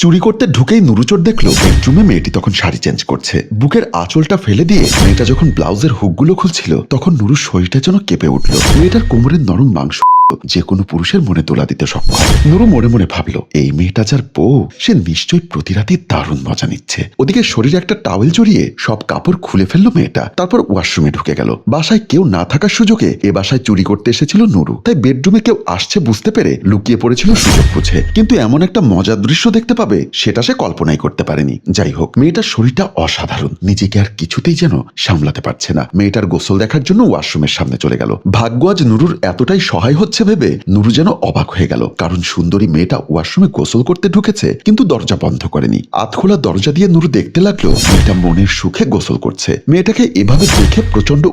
চুরি করতে ঢুকেই নুরুচোর দেখলো বেডরুমে মেয়েটি তখন শাড়ি চেঞ্জ করছে। বুকের আঁচলটা ফেলে দিয়ে মেয়েটা যখন ব্লাউজের হুকগুলো খুলছিল তখন নুরুর শরীরটা যেন কেঁপে উঠল। মেয়েটার কোমরের নরম মাংস যে কোনো পুরুষের মনে তোলা দিতে সক্ষম। নুরু মনে মনে ভাবলো, এই মেয়েটা যার বউ সে নিশ্চয়ই প্রতি রাতেই দারুণ মজা নিচ্ছে। ওদিকে শরীরে একটা টাওয়েল জড়িয়ে সব কাপড় খুলে ফেললো মেয়েটা। তারপর ওয়াশরুমে ঢুকে গেল। বাসায় কেউ না থাকার সুযোগে এ বাসায় চুরি করতে এসেছিল নুরু, তাই বেডরুমে কেউ আসছে বুঝতে পেরে লুকিয়ে পড়েছিল সুযোগ বুঝে। কিন্তু এমন একটা মজার দৃশ্য দেখতে পাবে সেটা সে কল্পনাই করতে পারেনি। যাই হোক, মেয়েটার শরীরটা অসাধারণ, নিজেকে আর কিছুতেই যেন সামলাতে পারছে না। মেয়েটার গোসল দেখার জন্য ওয়াশরুমের সামনে চলে গেল। ভাগ্য আজ নুরুর এতটাই সহায় হচ্ছে ভেবে নুরু যেন অবাক হয়ে গেল, কারণ সুন্দরী মেয়েটা ওয়াশরুমে গোসল করতে ঢুকেছে কিন্তু দরজা বন্ধ করেনি। আধখোলা দরজা দিয়ে নুরু দেখতে লাগলো মেয়েটা মনের সুখে গোসল করছে। মেয়েটাকে এভাবে দেখে প্রচন্ড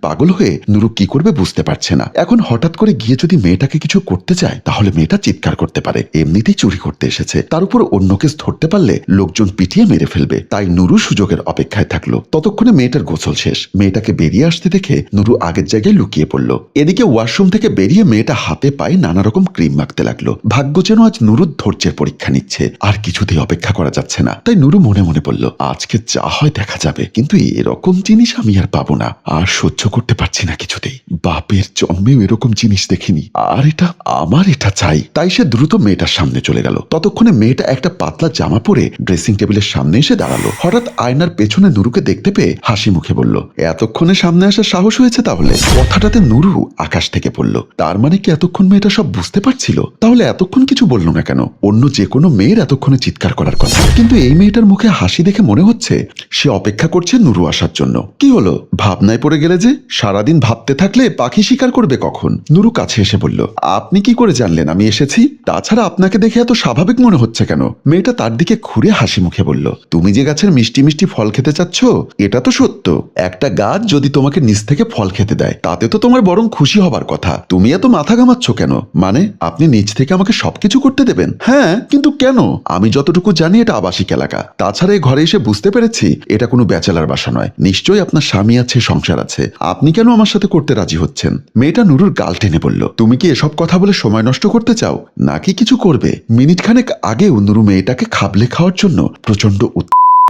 পাগল হয়ে নুরু কি করবে বুঝতে পারছে না। এখন হঠাৎ করে গিয়ে যদি মেয়েটাকে কিছু করতে চায় তাহলে মেয়েটা চিৎকার করতে পারে, এমনিতেই চুরি করতে এসেছে, তার উপর অন্য কেস ধরতে পারলে লোকজন পিটিয়ে মেরে ফেলবে। তাই নুরু সুযোগের অপেক্ষায় থাকলো। ততক্ষণে মেয়েটার গোসল শেষ। মেয়েটাকে বেরিয়ে আসতে দেখে নুরু আগের জায়গায় লুকিয়ে পড়ল। এদিকে ওয়াশরুম থেকে বেরিয়ে মেয়েটা হাতে পায়ে নানা রকম ক্রিম মাখতে লাগলো। ভাগ্য যেন আজ নুরুর ধৈর্যের পরীক্ষা নিচ্ছে, আর কিছুতেই অপেক্ষা করা যাচ্ছে না। তাই নুরু মনে মনে বলল, আজকে যা হয় দেখা যাবে, কিন্তু এরকম জিনিস আমি আর পাবো না, আর সহ্য করতে পারছি না কিছুতেই। বাপের জন্মেও এরকম জিনিস দেখিনি, আর এটা আমার, এটা চাই। তাই সে দ্রুত মেয়েটার সামনে চলে গেল। ততক্ষণে মেয়েটা একটা পাতলা জামা পরে ড্রেসিং টেবিলের সামনে এসে দাঁড়ালো। হঠাৎ আয়নার পেছনে নুরুকে দেখতে পেয়ে হাসি মুখে বলল, এতক্ষণে সামনে আসার সাহস হয়েছে তাহলে? কথাটাতে নুরু আকাশ থেকে পড়ল। তার মানে কি এতক্ষণ মেয়েটা সব বুঝতে পারছিল? তাহলে এতক্ষণ কিছু বলল না কেন? অন্য যে কোনো মেয়ের এতক্ষণে চিৎকার করার কথা, কিন্তু এই মেয়েটার মুখে হাসি দেখে মনে হচ্ছে সে অপেক্ষা করছে নুরু আসার জন্য। কি হলো, ভাবনায় পড়ে গেলে যে? সারাদিন ভাবতে থাকলে পাখি শিকার করবে কখন? নুরু কাছে এসে বলল, আপনি কি করে জানলেন আমি এসেছি? তাছাড়া আপনাকে দেখে এত স্বাভাবিক মনে হচ্ছে কেন? মেয়েটা তার দিকে ঘুরে হাসি মুখে বলল, তুমি যে গাছের মিষ্টি মিষ্টি ফল খেতে চাচ্ছ এটা তো সত্য। একটা গাছ যদি তোমাকে নিচ থেকে ফল খেতে দেয় তাতে তো তোমার বরং খুশি হবার কথা। তুমি এত মাথা ঘামাচ্ছ কেন? মানে আপনি নিচ থেকে আমাকে সবকিছু করতে দেবেন? হ্যাঁ, কিন্তু কেন? আমি যতটুকু জানি এটা আবাসিক এলাকা। তাছাড়া এই ঘরে এসে বুঝতে পেরেছি এটা কোনো ব্যাচেলার বাসা নয়। নিশ্চয়ই আপনার স্বামী আছে, সংসার আছে। আপনি কেন আমার সাথে করতে রাজি হচ্ছেন? মেয়েটা নুরুর গাল টেনে বলল, তুমি কি এসব কথা বলে সময় নষ্ট করতে চাও নাকি কিছু করবে? মিনিট খানেক আগেও নুরু মেয়েটাকে খাবলে খাওয়ার জন্য প্রচন্ড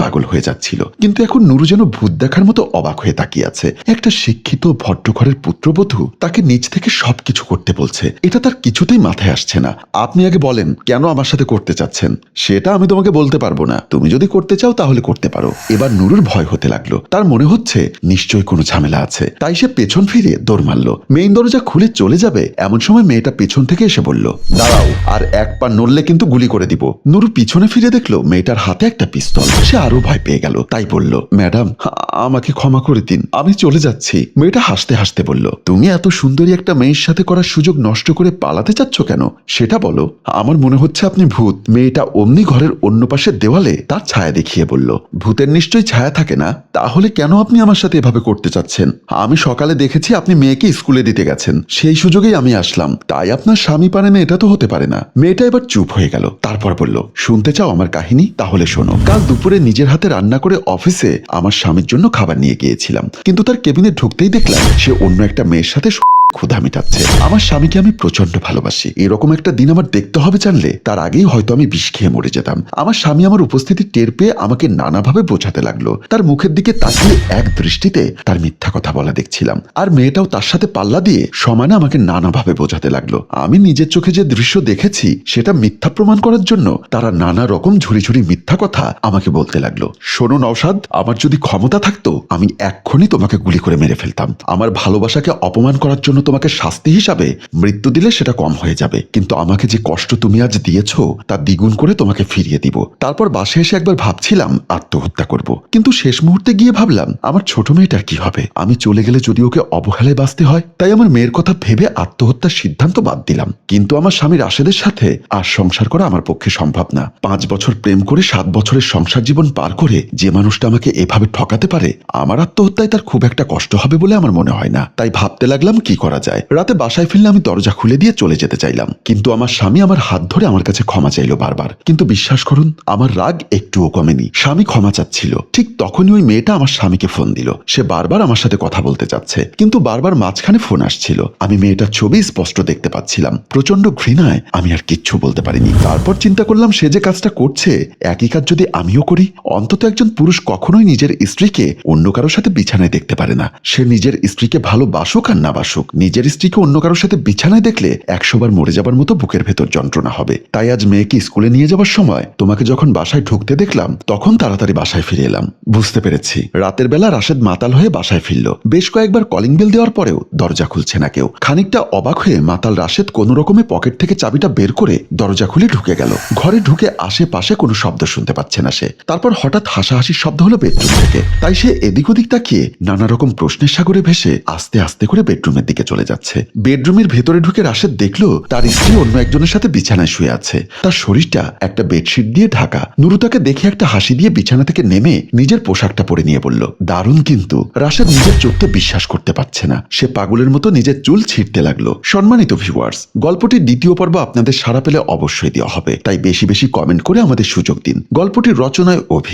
পাগল হয়ে যাচ্ছিল, কিন্তু এখন নুরু যেন ভূত দেখার মতো অবাক হয়ে তাকিয়ে আছে। একটা শিক্ষিত ভদ্রঘরের পুত্রবধূ তাকে নিজ থেকে সবকিছু করতে বলছে, এটা তার কিছুতেই মাথায় আসছে না। আপনি আগে বলেন কেন আমার সাথে করতে চাচ্ছেন? সেটা আমি তোমাকে বলতে পারবো না। তুমি যদি করতে চাও তাহলে করতে পারো। এবার নুরুর ভয় হতে লাগলো। তার মনে হচ্ছে নিশ্চয়ই কোনো ঝামেলা আছে। তাই সে পেছন ফিরে দৌড় মারল। মেইন দরজা খুলে চলে যাবে এমন সময় মেয়েটা পেছন থেকে এসে বলল, দাঁড়াও, আর এক পা নড়লে কিন্তু গুলি করে দিব। নুরু পিছনে ফিরে দেখলো মেয়েটার হাতে একটা পিস্তল। সে আরো ভয় পেয়ে গেল। তাই বলল, ম্যাডাম আমাকে ক্ষমা করে দিন, আমি চলে যাচ্ছি। মেয়েটা হাসতে হাসতে বলল, তুমি এত সুন্দরী একটা মেয়ের সাথে করার সুযোগ নষ্ট করে পালাতে চাচ্ছ কেন সেটা বলো। আমার মনে হচ্ছে আপনি ভূত। মেয়েটা অমনি ঘরের অন্য পাশের দেওয়ালে তার ছায়া দেখিয়ে বলল, ভূতের নিশ্চয়ই ছায়া থাকে না? তাহলে কেন আপনি আমার সাথে এভাবে করতে চাচ্ছেন? আমি সকালে দেখেছি আপনি মেয়েকে স্কুলে দিতে গেছেন, সেই সুযোগেই আমি আসলাম। তাই আপনার স্বামী পারে না এটা তো হতে পারে না। মেয়েটা এবার চুপ হয়ে গেল। তারপর বলল, শুনতে চাও আমার কাহিনী? তাহলে শোনো। কাল দুপুরে নিজের হাতে রান্না করে অফিসে আমার স্বামীর জন্য খাবার নিয়ে গিয়েছিলাম, কিন্তু তার কেবিনে ঢুকতেই দেখলাম সে অন্য একটা মেয়ের সাথে ক্ষুধা মিটাচ্ছে। আমার স্বামীকে আমি প্রচন্ড ভালোবাসি। এরকম একটা দিন আমার দেখতে হবে জানলে তার আগেই হয়তো আমি বিষ খেয়ে মরে যেতাম। আমার স্বামী আমার উপস্থিতি টের পেয়ে আমাকে নানাভাবে বোঝাতে লাগলো। তার মুখের দিকে তাকিয়ে এক দৃষ্টিতে তার মিথ্যা কথা বলা দেখছিলাম, আর মেয়েটাও তার সাথে পাল্লা দিয়ে সমানে আমাকে নানাভাবে বোঝাতে লাগলো। আমি নিজের চোখে যে দৃশ্য দেখেছি সেটা মিথ্যা প্রমাণ করার জন্য তারা নানা রকম ঝুড়ি ঝুড়ি মিথ্যা কথা আমাকে বলতে লাগলো। শোনো নওশাদ, আমার যদি ক্ষমতা থাকতো আমি এক্ষুনি তোমাকে গুলি করে মেরে ফেলতাম। আমার ভালোবাসাকে অপমান করার জন্য তোমাকে শাস্তি হিসাবে মৃত্যু দিলে সেটা কম হয়ে যাবে, কিন্তু আমাকে যে কষ্ট তুমি আজ দিয়েছো তা দ্বিগুণ করে তোমাকে ফিরিয়ে দিব। তারপর বাসে এসে একবার ভাবছিলাম আত্মহত্যা করব, কিন্তু শেষ মুহূর্তে গিয়ে ভাবলাম আমার ছোট মেয়েটার কি হবে? আমি চলে গেলে যদি ওকে অবহেলায় বাঁচতে হয়, তাই আমার মেয়ের কথা ভেবে আত্মহত্যার সিদ্ধান্ত বাদ দিলাম। কিন্তু আমার স্বামী রাশেদের সাথে আর সংসার করা আমার পক্ষে সম্ভব না। 5 বছর প্রেম করে 7 বছরের সংসার জীবন পার করে যে মানুষটা আমাকে এভাবে ঠকাতে পারে, আমার আত্মহত্যায় তার খুব একটা কষ্ট হবে বলে আমার মনে হয় না। তাই ভাবতে লাগলাম কি করা যায়। রাতে বাসায় ফিরলে আমি দরজা খুলে দিয়ে চলে যেতে চাইলাম, কিন্তু আমার স্বামী আমার হাত ধরে আমার কাছে ক্ষমা চাইলো বারবার। কিন্তু বিশ্বাস করুন, আমার রাগ একটুও কমেনি। স্বামী ক্ষমা চাচ্ছিল, ঠিক তখনই ওই মেয়েটা আমার স্বামীকে ফোন দিল। সে বারবার আমার সাথে কথা বলতে চাচ্ছে, কিন্তু বারবার মাঝখানে ফোন আসছিল। আমি মেয়েটার ছবি স্পষ্ট দেখতে পাচ্ছিলাম। প্রচন্ড ঘৃণায় আমি আর কিচ্ছু বলতে পারিনি। তারপর চিন্তা করলাম, সে যে কাজটা করছে একই কাজ যদি আমিও করি। অন্তত একজন পুরুষ কখনোই নিজের স্ত্রীকে অন্য কারোর সাথে বিছানায় দেখতে পারে না। সে নিজের স্ত্রীকে ভালোবাসুক আর না বাসুক, নিজের স্ত্রীকে অন্য কারোর সাথে বিছানায় দেখলে 100 বার মরে যাবার মতো বুকের ভেতর যন্ত্রণা হবে। তাই আজ মেয়েকে স্কুলে নিয়ে যাবার সময় তোমাকে যখন বাসায় ঢুকতে দেখলাম, তখন তাড়াতাড়ি বাসায় ফিরে এলাম। বুঝতে পেরেছি রাতের বেলা রাশেদ মাতাল হয়ে বাসায় ফিরল। বেশ কয়েকবার কলিং বেল দেওয়ার পরেও দরজা খুলছে না কেউ। খানিকটা অবাক হয়ে মাতাল রাশেদ কোনো রকমে পকেট থেকে চাবিটা বের করে দরজা খুলে ঢুকে গেল। ঘরে ঢুকে আশেপাশে কোনো শব্দ শুনতে পাচ্ছে না সে। তারপর হঠাৎ হাসাহাসির শব্দ হলো বেডরুম থেকে। তাই সে এদিক ওদিক তাকিয়ে নানা রকম প্রশ্নের সাগরে ভেসে আস্তে আস্তে করে বেডরুমের দিকে চলে যাচ্ছে। বেডরুমের ভেতরে ঢুকে রাশেদ দেখলো তার স্ত্রী অন্য একজনের সাথে বিছানায় শুয়ে আছে। তার শরীরটা একটা বেডশিট দিয়ে ঢাকা। নুরু তাকে দেখে একটা হাসি দিয়ে বিছানা থেকে নেমে নিজের পোশাকটা পরে নিয়ে বলল, দারুণ। কিন্তু রাশেদ নিজের চোখকে বিশ্বাস করতে পারছে না। সে পাগলের মতো নিজের চুল ছিঁড়তে লাগলো। সম্মানিত ভিউয়ার্স, গল্পটির দ্বিতীয় পর্ব আপনাদের সাড়া পেলে অবশ্যই দেওয়া হবে, তাই বেশি বেশি কমেন্ট করে আমাদের সুযোগ দিন। গল্পটির রচনায় অভি।